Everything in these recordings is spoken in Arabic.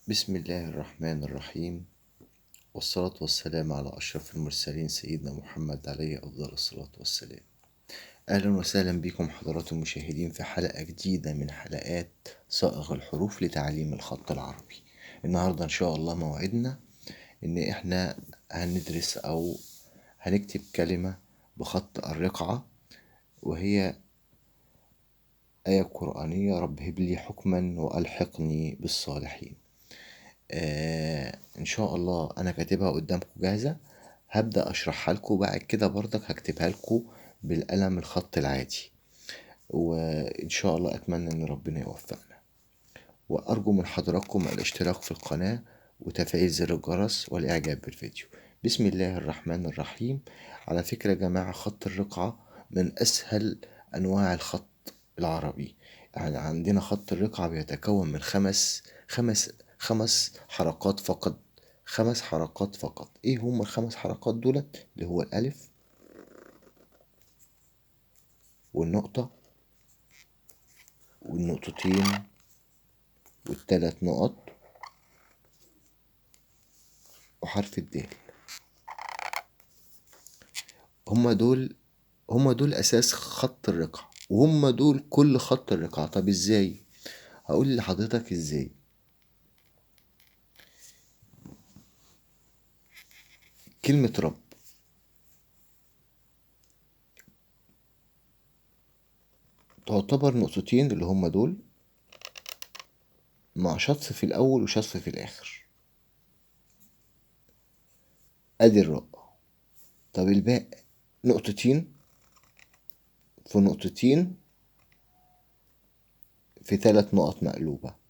بسم الله الرحمن الرحيم، والصلاة والسلام على أشرف المرسلين سيدنا محمد عليه أفضل الصلاة والسلام. أهلا وسهلا بكم حضرات المشاهدين في حلقة جديدة من حلقات صائغ الحروف لتعليم الخط العربي. النهاردة إن شاء الله موعدنا إن إحنا هندرس أو هنكتب كلمة بخط الرقعة، وهي آية قرآنية: رب هب لي حكما وألحقني بالصالحين. ان شاء الله انا كاتبها قدامكم جاهزة، هبدأ اشرحها لكم، بعد كده برضك هكتبها لكم بالقلم الخط العادي، وان شاء الله اتمنى ان ربنا يوفقنا. وارجو من حضراتكم الاشتراك في القناة وتفعيل زر الجرس والاعجاب بالفيديو. بسم الله الرحمن الرحيم. على فكرة يا جماعة، خط الرقعة من اسهل انواع الخط العربي. يعني عندنا خط الرقعة بيتكون من خمس حركات فقط. 5 حركات فقط. ايه هم ال5 حركات دولت؟ اللي هو الالف والنقطة والنقطتين وال3 نقط وحرف الدال. هما دول اساس خط الرقعة، وهم دول كل خط الرقعة. طب ازاي؟ هقول لحضرتك ازاي. كلمة رب تعتبر نقطتين اللي هما دول، مع شطف في الاول وشطف في الاخر. ادي الراء. طب الباء نقطتين في نقطتين في 3 نقط مقلوبة.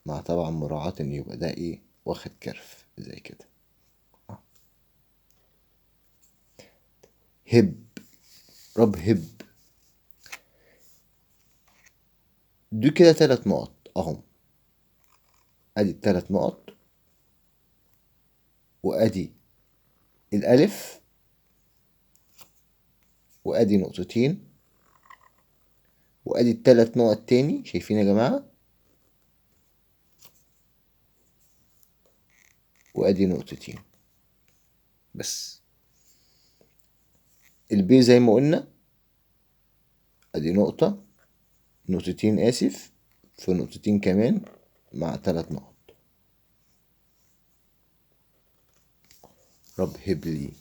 مع طبعا مراعاة ان يبقى ده ايه، واخد كرف زي كده. هب، رب هب. دي كده 3 نقط اهم. ادي ال3 نقط، وادي الالف، وادي نقطتين، وادي ال3 نقط تاني. شايفين يا جماعة؟ وادي نقطتين بس. البي زي ما قلنا، ادي نقطة، نقطتين اسف، في نقطتين كمان، مع 3 نقط. رب هب لي.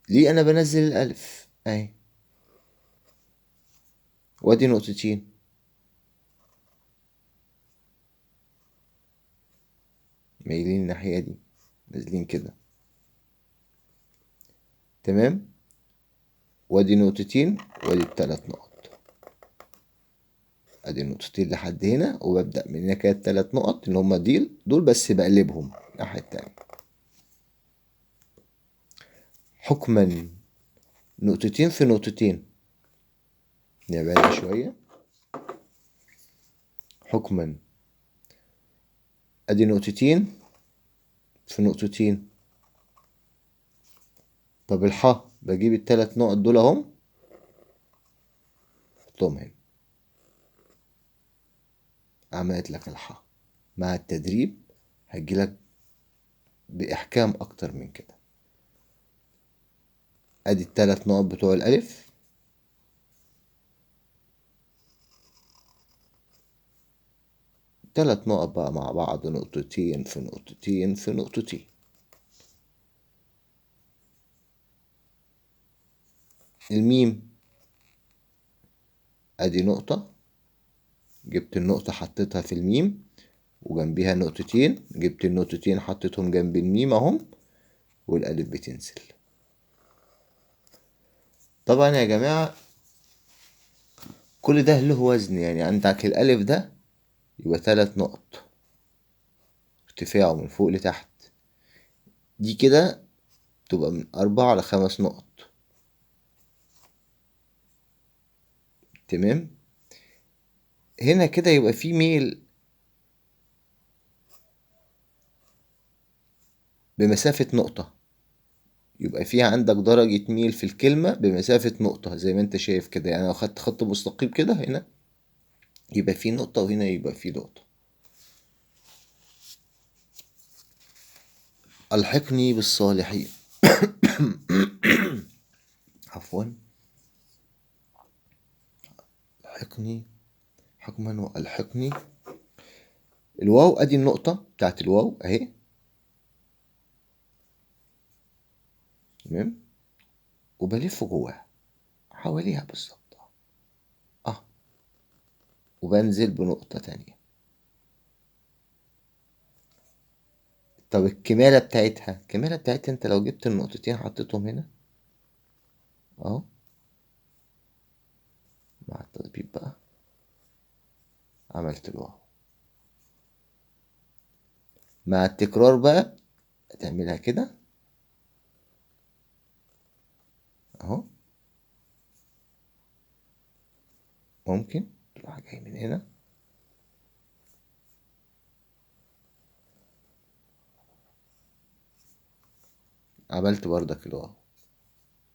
ليه انا بنزل الالف اهي، وادي نقطتين، مايلين الناحية دي، نازلين كده، تمام. وادي نقطتين، وادي ال3 نقط. ادي النقطتين لحد هنا، وببدأ من هنا كده ال3 نقط اللي هما دول بس بقلبهم الناحية التانية. حكما، نقطتين في نقطتين، نبعد شوية. حكما، ادي نقطتين في نقطتين. طب الحاء، بجيب ال3 نقط دول اهم، احطهم هنا. عملت لك الحاء. مع التدريب هتجيلك بإحكام أكتر من كده. أدي ال3 نقط بتوع الألف، 3 نقط بقى مع بعض، نقطتين في نقطتين في نقطتين. الميم، أدي نقطة، جبت النقطة حطيتها في الميم، وجنبيها نقطتين، جبت النقطتين حطيتهم جنب الميم اهم، والألف بتنزل. طبعا يا جماعة كل ده له وزن، يعني عندك الألف ده يبقى 3 نقط ارتفاعه من فوق لتحت، دي كده تبقى من 4 ل5 نقط، تمام. هنا كده يبقى في ميل بمسافة نقطة، يبقى في عندك درجة ميل في الكلمة بمسافة نقطة زي ما انت شايف كده. يعني لو خدت خط مستقيم كده هنا يبقى في نقطة وهنا يبقى في نقطة. ألحقني بالصالحين. عفوا. ألحقني حكما وألحقني. الواو ادي النقطة بتاعت الواو اهي. تمام. وبلف جواها حواليها بالظبط. اه. وبنزل بنقطة تانية. طب الكمالة بتاعتها انت لو جبت النقطتين حطيتهم هنا اهو مع التطبيق بقى عملت الواو. مع التكرار بقى تعملها كده اهو. ممكن تروح جاي من هنا عملت بردك الواو.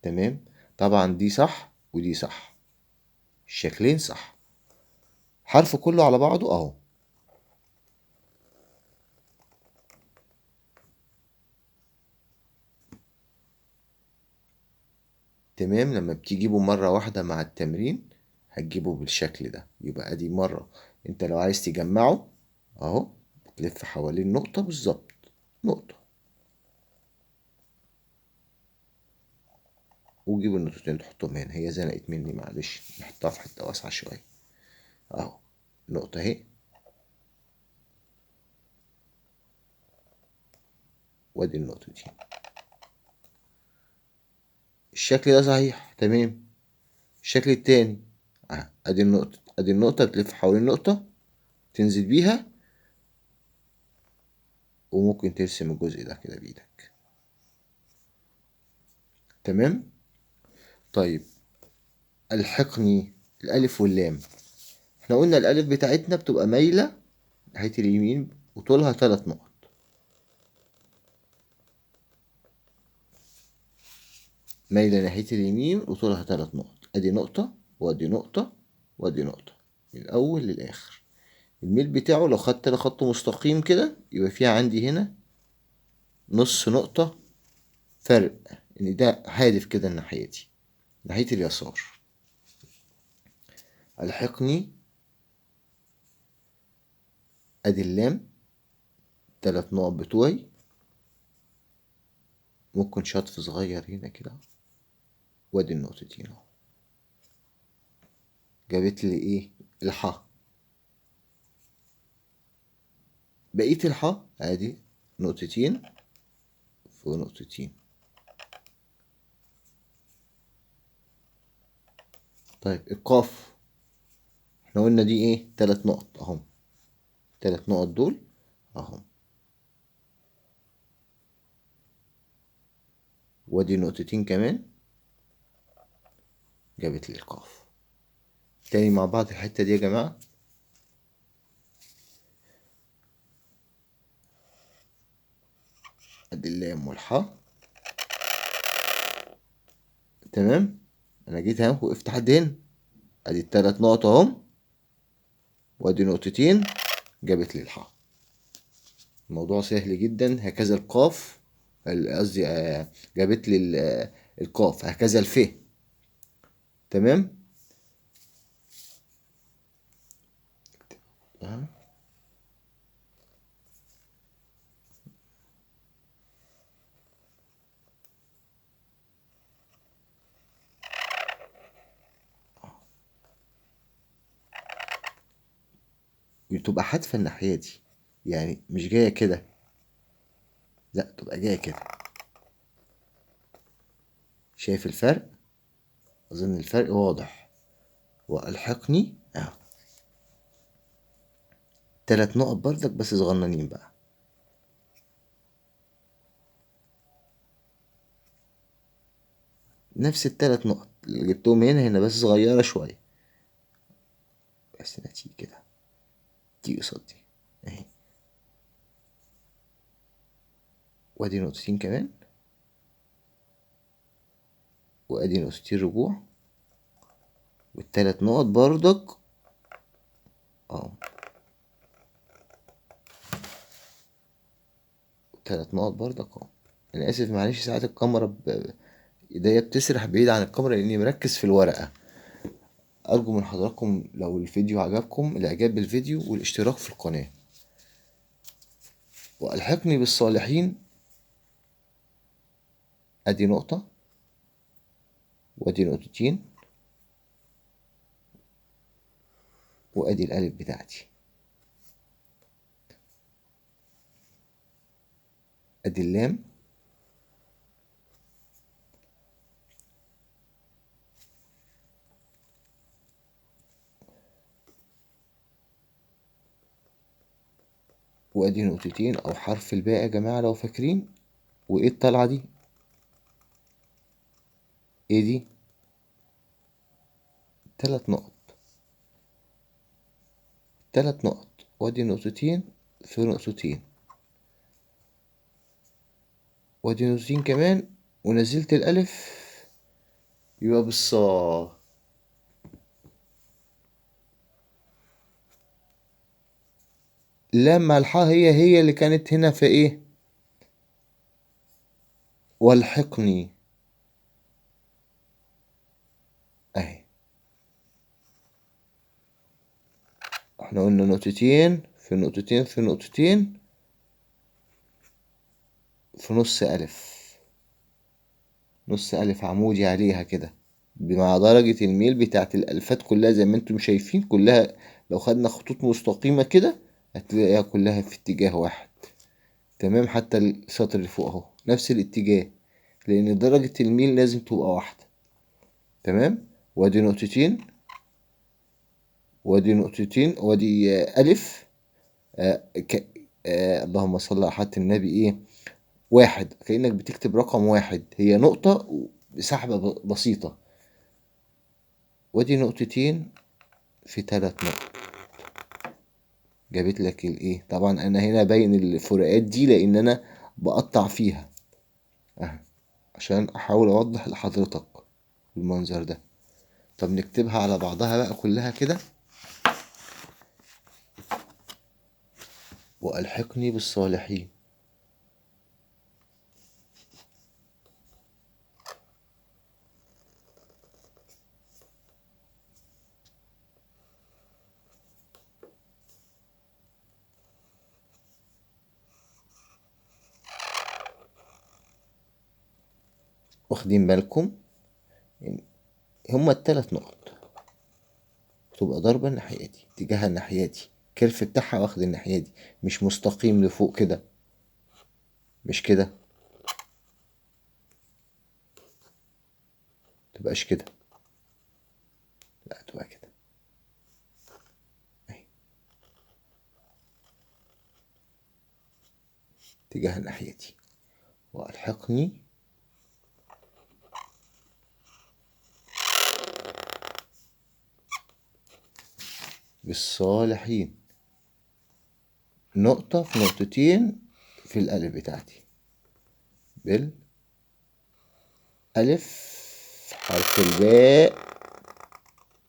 تمام. طبعا دي صح ودي صح، الشكلين صح، حرف كله على بعضه اهو. تمام. لما بتجيبه مرة واحدة مع التمرين هتجيبه بالشكل ده. يبقى ادي مرة انت لو عايز تجمعه اهو بتلف حوالين نقطة بالظبط. نقطة وجيب النقطتين تحطهم هنا. هي زنقت مني معلش، نحطها في حتة واسعة شوية اهو. نقطة اهي وادي النقطة دي. الشكل ده صحيح تمام. الشكل التاني ادي النقطة بتلف حوالين النقطة تنزل بيها، وممكن ترسم الجزء ده كده بإيدك. تمام. طيب الحقني الألف واللام. احنا قلنا الألف بتاعتنا بتبقى مايلة ناحية اليمين وطولها 3 نقط. مايلة ناحية اليمين وطولها 3 نقط. ادي نقطة وادي نقطة وادي نقطة من الأول للآخر. الميل بتاعه لو خدت انا خط مستقيم كده يبقى فيها عندي هنا نص نقطة فرق، ان ده هادف كده الناحية دي ناحية اليسار. ألحقني ادي اللام 3 نقط بتوعي. ممكن شطف صغير هنا كده وادي النقطتين اهو. جابت لي ايه؟ الحاء. بقية الحاء ادي نقطتين فوق نقطتين. طيب القاف احنا قلنا دي ايه؟ 3 نقط اهم. 3 نقط دول اهم. وادي نقطتين كمان جابت لي القاف. تاني مع بعض الحتة دي يا جماعة. ادي اللام والحاء. تمام. انا جيت اهو وقفت لحد هنا. ادي ال3 نقط اهم وادي نقطتين جابت لي الحاء. الموضوع سهل جدا. هكذا القاف قصدي جابت لي القاف. هكذا الف. تمام. أه. بتبقى حادفة الناحية دي، يعني مش جاية كده، لا تبقى جاية كده. شايف الفرق؟ أظن الفرق واضح. وألحقني أهو 3 نقط برضك بس صغننين بقى. نفس ال3 نقط اللي جبتهم هنا بس صغيرة شوية. بس نتيجة كده دي قصاد دي اهي. وادي نقطتين كمان وادي نقطتين رجوع، والتلات نقط برضك اه، 3 نقط برضك اه. انا اسف معلش، ساعات الكاميرا ايديا بتسرح بعيد عن الكاميرا لاني مركز في الورقة. ارجو من حضراتكم لو الفيديو عجبكم الاعجاب بالفيديو والاشتراك في القناة. والحقني بالصالحين، ادي نقطة وادي نقطتين وادي الالف بتاعتي، ادي اللام وادي نقطتين او حرف الباء يا جماعة لو فاكرين. وايه الطلعة دي؟ ايه دي؟ 3 نقط، 3 نقط وادي نقطتين في نقطتين وادي نقطتين كمان ونزلت الالف، يبقى بالصا. لام مع الحاء هي اللي كانت هنا في ايه؟ والحقني اهي. احنا قلنا نقطتين في نقطتين في نقطتين في نص ألف، نص ألف عمودي عليها كده مع درجة الميل بتاعت الألفات كلها زي ما انتم شايفين كلها. لو خدنا خطوط مستقيمة كده هتلاقيها كلها في اتجاه واحد. تمام، حتى السطر اللي فوق اهو نفس الاتجاه، لأن درجة الميل لازم تبقى واحدة. تمام، وادي نقطتين وادي نقطتين وادي ألف. آه ك... اللهم صل على حضرة النبي. ايه؟ واحد، كأنك بتكتب رقم واحد، هي نقطة بسحبة بسيطة. وادي نقطتين في 3 نقط، جابت لك الايه. طبعا انا هنا باين الفروقات دي لان انا بقطع فيها اهي عشان احاول اوضح لحضرتك المنظر ده. طب نكتبها على بعضها بقى كلها كده. والحقني بالصالحين، واخدين بالكم؟ يعني هما ال3 نقط تبقى ضربة الناحية دي، اتجاهها الناحية دي، الكيرف بتاعها واخد الناحية دي، مش مستقيم لفوق كده، مش كده، متبقاش كده، لا تبقى كده اهي، اتجاه الناحية دي. والحقني بالصالحين، نقطة في نقطتين في الألف بتاعتي، بالألف حرف الباء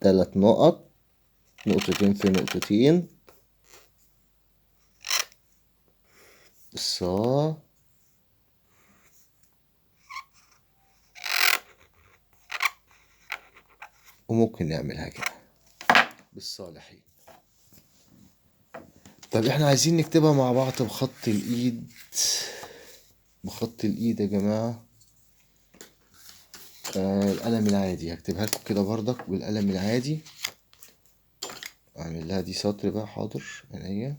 3 نقط، نقطتين في نقطتين، الصا، وممكن نعملها كده بالصالحين. طب احنا عايزين نكتبها مع بعض بخط الإيد، بخط الإيد يا جماعة. القلم العادي هكتبها لكم كده برضك بالقلم العادي. اعمل لها دي سطر بقى، حاضر عينيا.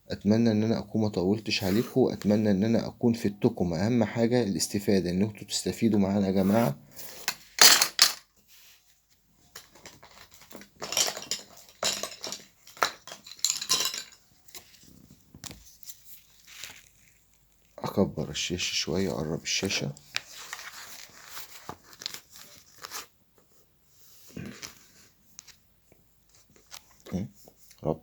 اتمنى ان انا اكون ما طولتش عليكم، واتمنى ان انا اكون فدتكم. اهم حاجه الاستفاده، ان انتوا تستفيدوا معانا يا جماعه. اكبر الشاشه شويه، اقرب الشاشه. رب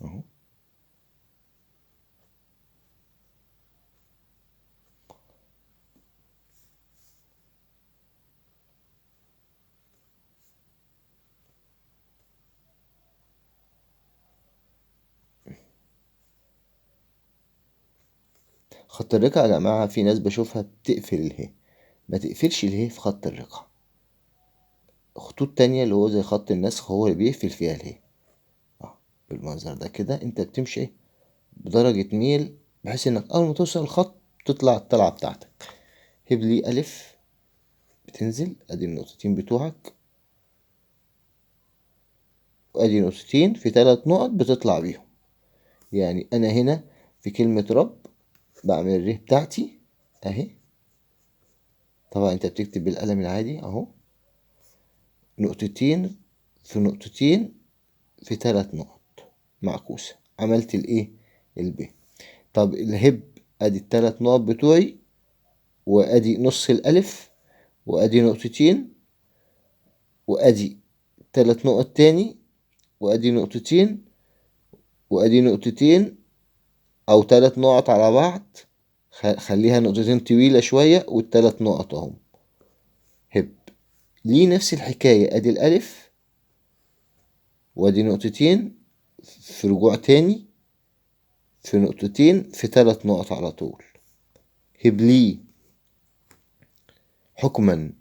اهو. خط الرقعة يا جماعة في ناس بشوفها بتقفل اله، ما تقفلش اله في خط الرقعة. خطوط تانية اللي هو زي خط النسخ هو اللي بيقفل فيها اله. بالمنظر ده كده انت بتمشي بدرجة ميل بحيث انك اول ما توصل الخط تطلع الطلعة بتاعتك. هب لي الف، بتنزل ادي النقطتين بتوعك، وادي نقطتين في 3 نقط بتطلع بيهم. يعني انا هنا في كلمة رب بعمل الره بتاعتي اهي. طبعا انت بتكتب بالقلم العادي اهو، نقطتين في نقطتين في 3 نقط معكوسة، عملت الايه الب. طب الهب ادي ال3 نقط بتوعي، وادي نص الالف، وادي نقطتين، وادي 3 نقط تاني، وادي نقطتين، وادي نقطتين او 3 نقط على بعض. خليها نقطتين طويلة شوية وال3 نقط اهم. هب ليه نفس الحكاية، ادي الالف وادي نقطتين في رجوع تاني في نقطتين في 3 نقط على طول. هب ليه حكما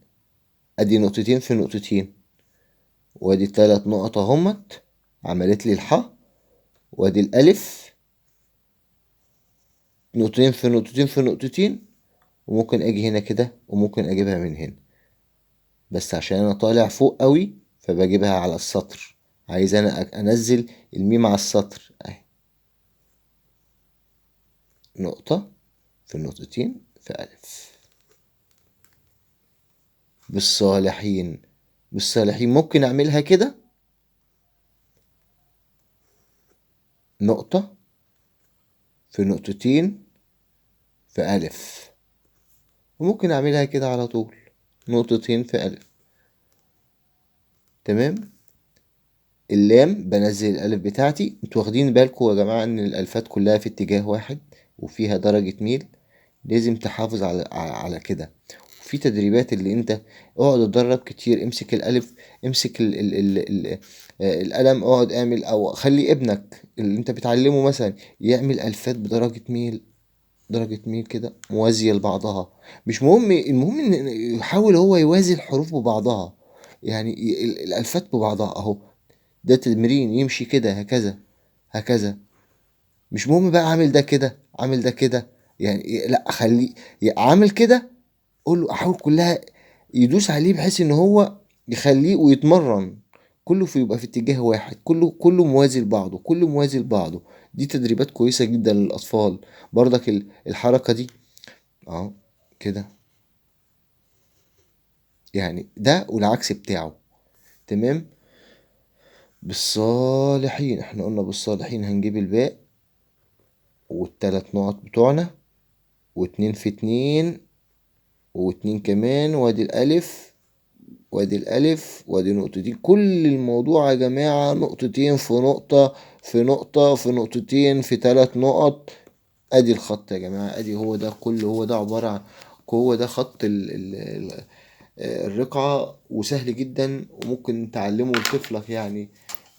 ادي نقطتين في نقطتين، وادي 3 نقط اهمت عملت لي الحاء، وادي الالف نقطتين في نقطتين في نقطتين، وممكن اجي هنا كده وممكن اجيبها من هنا، بس عشان انا طالع فوق قوي فبجيبها على السطر. عايز انا انزل الميم على السطر اهي، نقطة في نقطتين في الف. بالصالحين، بالصالحين ممكن اعملها كده، نقطة في نقطتين في الف، وممكن اعملها كده على طول، نقطتين في الف. تمام. اللام بنزل الالف بتاعتي. انتوا واخدين بالكم يا جماعة ان الالفات كلها في اتجاه واحد وفيها درجة ميل، لازم تحافظ على كده. وفي تدريبات اللي انت اقعد اتدرب كتير، امسك الالف، امسك القلم، اقعد اعمل، او خلي ابنك اللي انت بتعلمه مثلا يعمل الفات بدرجة ميل، درجة ميل كده موازية لبعضها. مش مهم، المهم ان يحاول هو يوازي الحروف ببعضها، يعني الالفات ببعضها اهو. ده تمرين يمشي كده هكذا هكذا. مش مهم بقى عامل ده كده عامل ده كده، يعني لا خليه عامل كده. قول له احاول كلها يدوس عليه بحيث ان هو يخليه ويتمرن كله يبقى في اتجاه واحد، كله موازي لبعضه، كله موازي لبعضه. دي تدريبات كويسة جدا للأطفال. برضك الحركة دي اهو كده، يعني ده والعكس بتاعه. تمام. بالصالحين، احنا قلنا بالصالحين هنجيب الباء والتلات نقط بتوعنا، واتنين في اتنين، واتنين كمان، وادي الألف، وادي الألف، وادي نقطتين. كل الموضوع يا جماعة نقطتين في نقطة في نقطة في نقطتين في 3 نقط. ادي الخط يا جماعة، ادي هو ده كله، هو ده عبارة عن، هو ده خط الرقعة. وسهل جدا وممكن تعلمه لطفلك يعني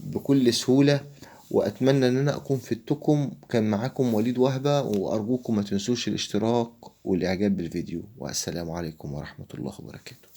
بكل سهولة. وأتمنى إن أنا أكون فدتكم. كان معاكم وليد وهبة، وأرجوكم ما تنسوش الاشتراك والإعجاب بالفيديو. والسلام عليكم ورحمة الله وبركاته.